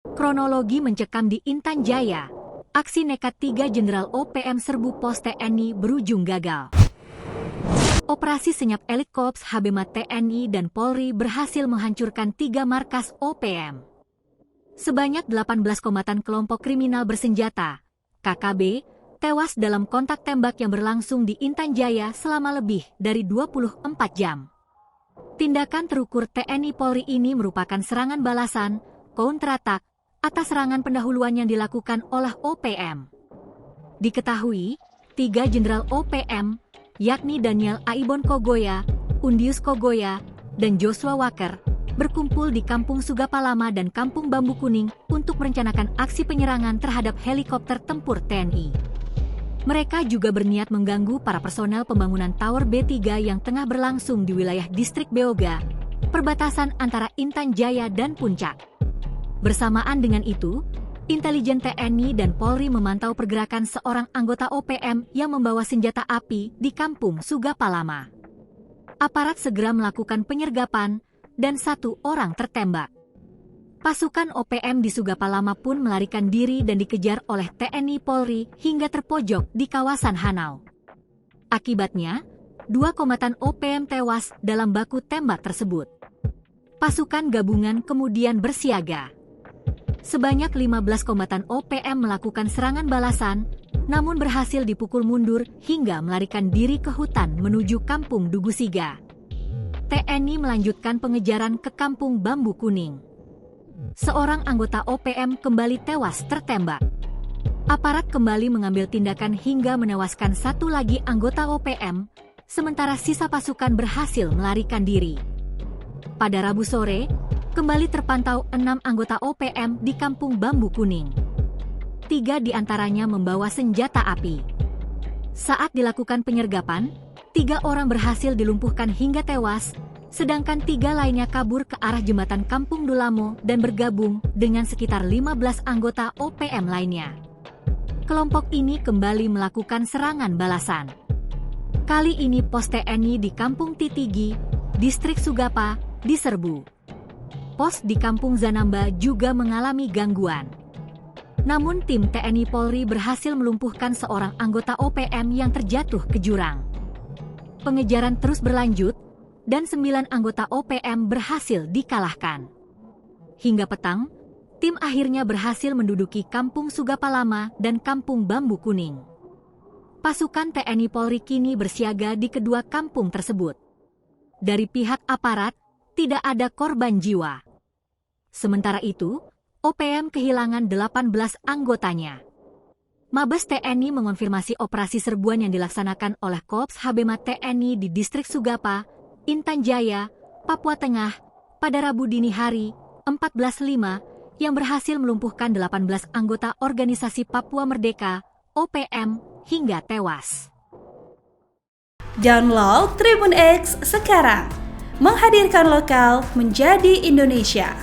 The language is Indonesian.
Kronologi mencekam di Intan Jaya. Aksi nekat 3 Jenderal OPM serbu pos TNI berujung gagal. Operasi senyap elit Korps Habemat TNI dan Polri berhasil menghancurkan 3 markas OPM. Sebanyak 18 kombatan kelompok kriminal bersenjata, KKB, tewas dalam kontak tembak yang berlangsung di Intan Jaya selama lebih dari 24 jam. Tindakan terukur TNI Polri ini merupakan serangan balasan, counterattack, atas serangan pendahuluan yang dilakukan oleh OPM. Diketahui, 3 Jenderal OPM, yakni Daniel Aibon Kogoya, Undius Kogoya, dan Joshua Walker, berkumpul di Kampung Sugapalama dan Kampung Bambu Kuning untuk merencanakan aksi penyerangan terhadap helikopter tempur TNI. Mereka juga berniat mengganggu para personel pembangunan Tower B3 yang tengah berlangsung di wilayah distrik Beoga, perbatasan antara Intan Jaya dan Puncak. Bersamaan dengan itu, intelijen TNI dan Polri memantau pergerakan seorang anggota OPM yang membawa senjata api di Kampung Sugapalama. Aparat segera melakukan penyergapan dan 1 orang tertembak. Pasukan OPM di Sugapalama pun melarikan diri dan dikejar oleh TNI Polri hingga terpojok di kawasan Hanau. Akibatnya, 2 kombatan OPM tewas dalam baku tembak tersebut. Pasukan gabungan kemudian bersiaga. Sebanyak 15 kombatan OPM melakukan serangan balasan, namun berhasil dipukul mundur hingga melarikan diri ke hutan menuju Kampung Dugusiga. TNI melanjutkan pengejaran ke Kampung Bambu Kuning. Seorang anggota OPM kembali tewas tertembak. Aparat kembali mengambil tindakan hingga menewaskan 1 lagi anggota OPM, sementara sisa pasukan berhasil melarikan diri. Pada Rabu sore, kembali terpantau 6 anggota OPM di Kampung Bambu Kuning. 3 diantaranya membawa senjata api. Saat dilakukan penyergapan, 3 orang berhasil dilumpuhkan hingga tewas, sedangkan 3 lainnya kabur ke arah jembatan Kampung Dulamo dan bergabung dengan sekitar 15 anggota OPM lainnya. Kelompok ini kembali melakukan serangan balasan. Kali ini pos TNI di Kampung Titigi, distrik Sugapa, diserbu. Pos di Kampung Zanamba juga mengalami gangguan. Namun tim TNI Polri berhasil melumpuhkan seorang anggota OPM yang terjatuh ke jurang. Pengejaran terus berlanjut, dan 9 anggota OPM berhasil dikalahkan. Hingga petang, tim akhirnya berhasil menduduki Kampung Sugapalama dan Kampung Bambu Kuning. Pasukan TNI Polri kini bersiaga di kedua kampung tersebut. Dari pihak aparat, tidak ada korban jiwa. Sementara itu, OPM kehilangan 18 anggotanya. Mabes TNI mengonfirmasi operasi serbuan yang dilaksanakan oleh Korps Habemat TNI di distrik Sugapa, Intan Jaya, Papua Tengah, pada Rabu dini hari, 14.05, yang berhasil melumpuhkan 18 anggota organisasi Papua Merdeka, OPM, hingga tewas. Download Tribun X sekarang. Menghadirkan lokal menjadi Indonesia.